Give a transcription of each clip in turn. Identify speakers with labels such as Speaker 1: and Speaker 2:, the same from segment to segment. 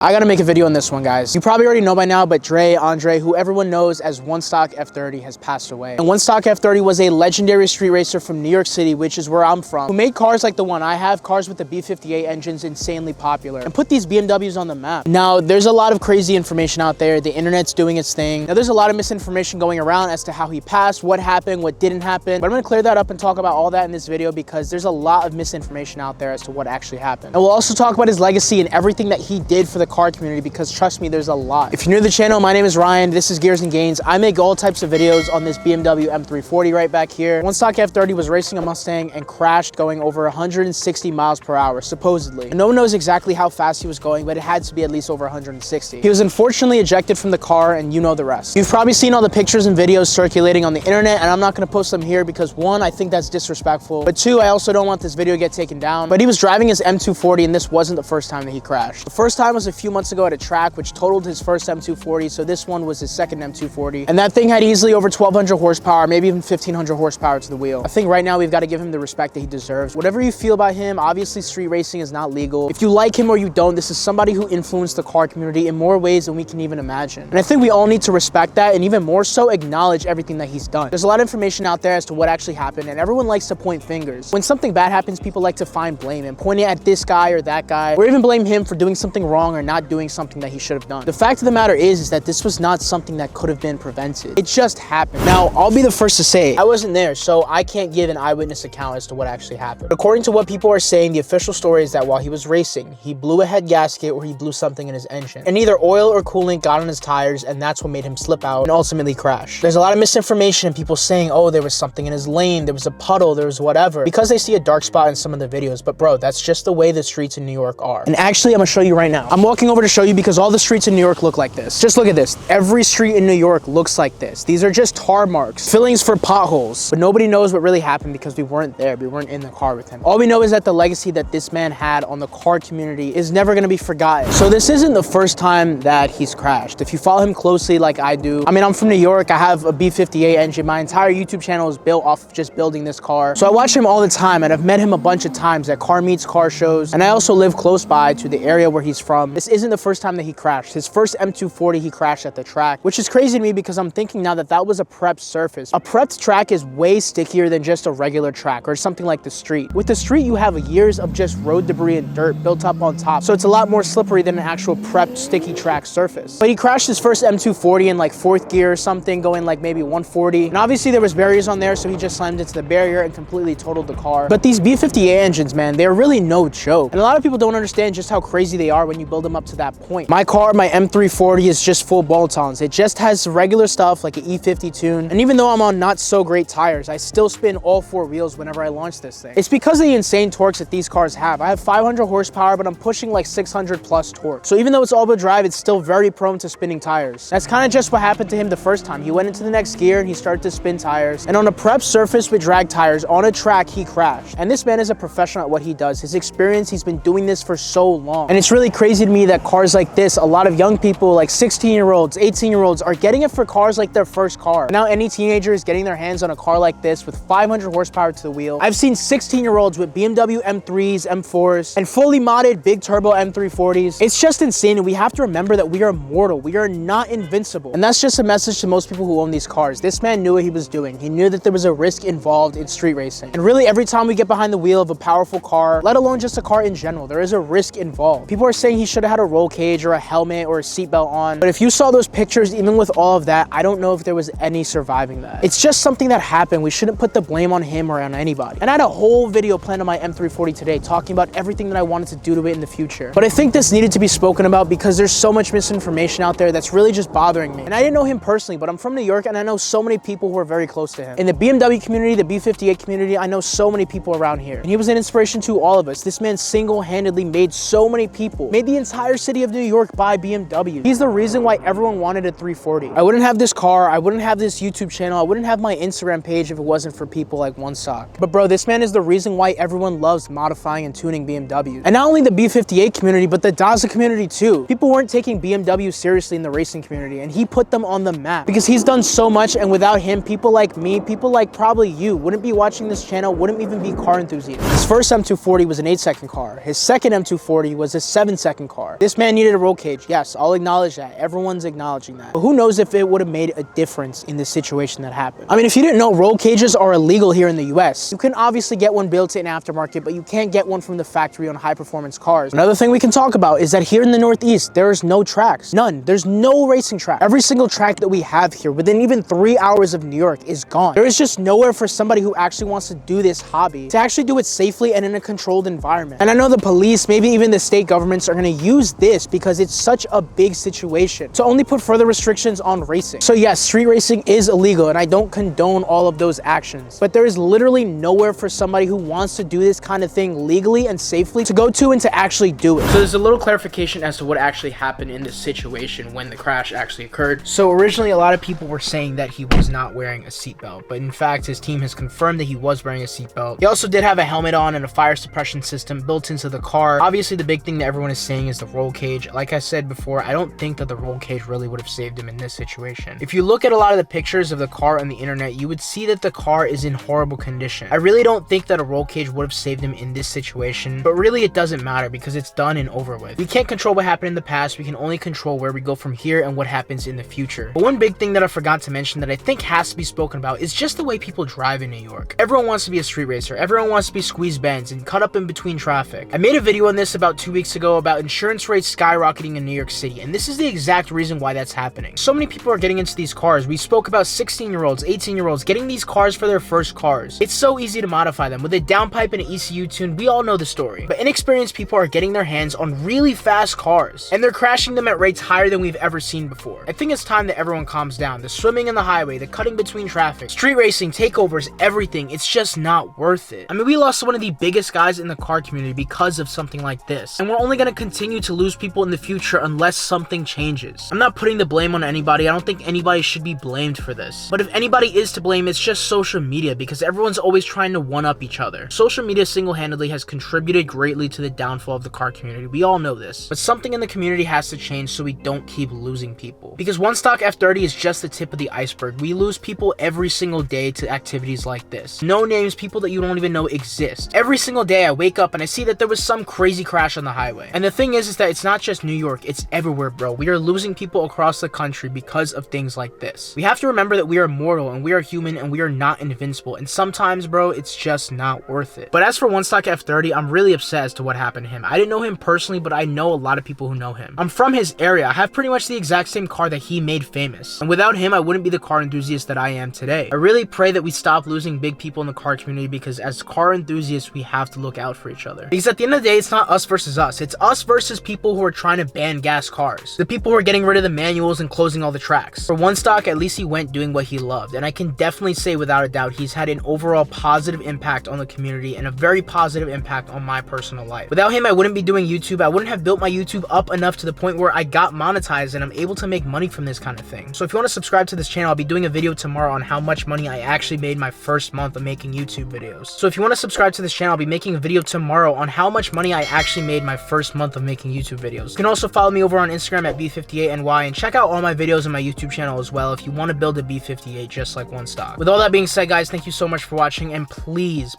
Speaker 1: I gotta make a video on this one, guys. You probably already know by now, but Andre, who everyone knows as 1Stockf30, has passed away. And 1Stockf30 was a legendary street racer from New York City, which is where I'm from, who made cars like the one I have, cars with the B58 engines, insanely popular, and put these BMWs on the map. Now, there's a lot of crazy information out there. The internet's doing its thing. Now, there's a lot of misinformation going around as to how he passed, what happened, what didn't happen. But I'm gonna clear that up and talk about all that in this video because there's a lot of misinformation out there as to what actually happened. And we'll also talk about his legacy and everything that he did for the car community, because trust me, there's a lot. If you're new to the channel, my name is Ryan. This is Gears and Gains. I make all types of videos on this BMW M340 right back here. 1Stockf30 was racing a Mustang and crashed going over 160 miles per hour, supposedly. And no one knows exactly how fast he was going, but it had to be at least over 160. He was unfortunately ejected from the car, and you know the rest. You've probably seen all the pictures and videos circulating on the internet, and I'm not gonna post them here because one, I think that's disrespectful, but two, I also don't want this video to get taken down. But he was driving his M240, and this wasn't the first time that he crashed. The first time was a few months ago at a track, which totaled his first M240, so this one was his second M240. And that thing had easily over 1,200 horsepower, maybe even 1,500 horsepower to the wheel. I think right now we've got to give him the respect that he deserves. Whatever you feel about him, obviously street racing is not legal. If you like him or you don't, this is somebody who influenced the car community in more ways than we can even imagine. And I think we all need to respect that, and even more so acknowledge everything that he's done. There's a lot of information out there as to what actually happened, and everyone likes to point fingers. When something bad happens, people like to find blame and point it at this guy or that guy, or even blame him for doing something wrong or not doing something that he should have done. The fact of the matter is that this was not something that could have been prevented. It just happened. Now, I'll be the first to say, I wasn't there, so I can't give an eyewitness account as to what actually happened. According to what people are saying, the official story is that while he was racing, he blew a head gasket or he blew something in his engine, and either oil or coolant got on his tires, and that's what made him slip out and ultimately crash. There's a lot of misinformation and people saying, oh, there was something in his lane, there was a puddle, there was whatever, because they see a dark spot in some of the videos. But bro, that's just the way the streets in New York are. And actually, I'm gonna show you right now. I'm walking over to show you because all the streets in New York look like this. Just look at this. Every street in New York looks like this. These are just tar marks, fillings for potholes, but nobody knows what really happened because we weren't there. We weren't in the car with him. All we know is that the legacy that this man had on the car community is never going to be forgotten. So this isn't the first time that he's crashed. If you follow him closely like I do, I mean, I'm from New York. I have a B58 engine. My entire YouTube channel is built off of just building this car. So I watch him all the time, and I've met him a bunch of times at car meets, car shows, and I also live close by to the area where he's from. This isn't the first time that he crashed. His first M240, he crashed at the track, which is crazy to me because I'm thinking now that that was a prepped surface. A prepped track is way stickier than just a regular track or something like the street. With the street, you have years of just road debris and dirt built up on top, so it's a lot more slippery than an actual prepped sticky track surface. But he crashed his first M240 in like 4th gear or something, going like maybe 140, and obviously there was barriers on there, so he just slammed into the barrier and completely totaled the car. But these B58 engines, man, they're really no joke, and a lot of people don't understand just how crazy they are when you build them up to that point. My car, my M340, is just full bolt-ons. It just has regular stuff like an E50 tune, and even though I'm on not so great tires, I still spin all 4 wheels whenever I launch this thing. It's because of the insane torques that these cars have. I have 500 horsepower, but I'm pushing like 600 plus torque. So even though it's all-wheel drive, it's still very prone to spinning tires. That's kind of just what happened to him the first time. He went into the next gear and he started to spin tires, and on a prep surface with drag tires on a track, he crashed. And this man is a professional at what he does. His experience, he's been doing this for so long. And it's really crazy to me that cars like this, a lot of young people like 16-year-olds, 18-year-olds are getting it for cars like their first car. Now any teenager is getting their hands on a car like this with 500 horsepower to the wheel. I've seen 16-year-olds with BMW M3s, M4s, and fully modded big turbo M340s. It's just insane, and we have to remember that we are mortal. We are not invincible. And that's just a message to most people who own these cars. This man knew what he was doing. He knew that there was a risk involved in street racing. And really, every time we get behind the wheel of a powerful car, let alone just a car in general, there is a risk involved. People are saying he should have had a roll cage or a helmet or a seatbelt on, but if you saw those pictures, even with all of that, I don't know if there was any surviving that. It's just something that happened. We shouldn't put the blame on him or on anybody. And I had a whole video planned on my M340 today talking about everything that I wanted to do to it in the future. But I think this needed to be spoken about because there's so much misinformation out there that's really just bothering me. And I didn't know him personally, but I'm from New York and I know so many people who are very close to him. In the BMW community, the B58 community, I know so many people around here. And he was an inspiration to all of us. This man single-handedly made so many people, made the entire city of New York buy BMW. He's the reason why everyone wanted a 340. I wouldn't have this car, I wouldn't have this YouTube channel, I wouldn't have my Instagram page if it wasn't for people like 1Stock. But bro, this man is the reason why everyone loves modifying and tuning BMWs. And not only the B58 community, but the Daza community too. People weren't taking BMW seriously in the racing community, and he put them on the map because he's done so much, and without him, people like me, people like probably you, wouldn't be watching this channel, wouldn't even be car enthusiasts. His first M240 was an 8-second car. His second M240 was a 7-second car. car. This man needed a roll cage. Yes, I'll acknowledge that. Everyone's acknowledging that. But who knows if it would have made a difference in this situation that happened. I mean, if you didn't know, roll cages are illegal here in the US. You can obviously get one built in aftermarket, but you can't get one from the factory on high performance cars. Another thing we can talk about is that here in the Northeast, there's no tracks. None. There's no racing track. Every single track that we have here within even 3 hours of New York is gone. There is just nowhere for somebody who actually wants to do this hobby to actually do it safely and in a controlled environment. And I know the police, maybe even the state governments are going to use this because it's such a big situation to only put further restrictions on racing. So yes, street racing is illegal and I don't condone all of those actions, but there is literally nowhere for somebody who wants to do this kind of thing legally and safely to go to and to actually do it. So there's a little clarification as to what actually happened in this situation when the crash actually occurred. So originally a lot of people were saying that he was not wearing a seatbelt, but in fact his team has confirmed that he was wearing a seatbelt. He also did have a helmet on and a fire suppression system built into the car. Obviously the big thing that everyone is saying is the roll cage. Like I said before, I don't think that the roll cage really would have saved him in this situation. If you look at a lot of the pictures of the car on the internet, you would see that the car is in horrible condition. I really don't think that a roll cage would have saved him in this situation, but really it doesn't matter because it's done and over with. We can't control what happened in the past, we can only control where we go from here and what happens in the future. But one big thing that I forgot to mention that I think has to be spoken about is just the way people drive in New York. Everyone wants to be a street racer, everyone wants to be squeeze bends and cut up in between traffic. I made a video on this about 2 weeks ago about insurance rates skyrocketing in New York City, and this is the exact reason why that's happening. So many people are getting into these cars. We spoke about 16-year-olds, 18-year-olds getting these cars for their first cars. It's so easy to modify them with a downpipe and an ECU tune. We all know the story. But inexperienced people are getting their hands on really fast cars, and they're crashing them at rates higher than we've ever seen before. I think it's time that everyone calms down. The swimming in the highway, the cutting between traffic, street racing, takeovers, everything, it's just not worth it. I mean, we lost one of the biggest guys in the car community because of something like this, and we're only going to continue to lose people in the future unless something changes. I'm not putting the blame on anybody. I don't think anybody should be blamed for this. But if anybody is to blame, it's just social media, because everyone's always trying to one-up each other. Social media single-handedly has contributed greatly to the downfall of the car community. We all know this. But something in the community has to change so we don't keep losing people. Because 1Stockf30 is just the tip of the iceberg. We lose people every single day to activities like this. No names, people that you don't even know exist. Every single day I wake up and I see that there was some crazy crash on the highway. And the thing is that it's not just New York, it's everywhere, bro. We are losing people across the country because of things like this. We have to remember that we are mortal and we are human and we are not invincible. And sometimes, bro, it's just not worth it. But as for 1Stockf30, I'm really upset as to what happened to him. I didn't know him personally, but I know a lot of people who know him. I'm from his area. I have pretty much the exact same car that he made famous. And without him, I wouldn't be the car enthusiast that I am today. I really pray that we stop losing big people in the car community, because as car enthusiasts, we have to look out for each other. Because at the end of the day, it's not us versus us. It's us versus people who are trying to ban gas cars. The people who are getting rid of the manuals and closing all the tracks. For 1Stock, at least he went doing what he loved. And I can definitely say without a doubt, he's had an overall positive impact on the community and a very positive impact on my personal life. Without him, I wouldn't be doing YouTube. I wouldn't have built my YouTube up enough to the point where I got monetized and I'm able to make money from this kind of thing. So if you want to subscribe to this channel, I'll be doing a video tomorrow on how much money I actually made my first month of making YouTube videos. So if you want to subscribe to this channel, I'll be making a video tomorrow on how much money I actually made my first month of making YouTube videos. You can also follow me over on Instagram at B58NY and check out all my videos on my YouTube channel as well if you want to build a B58 just like 1Stock. With all that being said, guys, thank you so much for watching, and please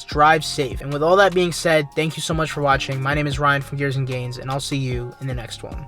Speaker 1: drive safe. And with all that being said, thank you so much for watching. My name is Ryan from Gears and Gains, and I'll see you in the next one.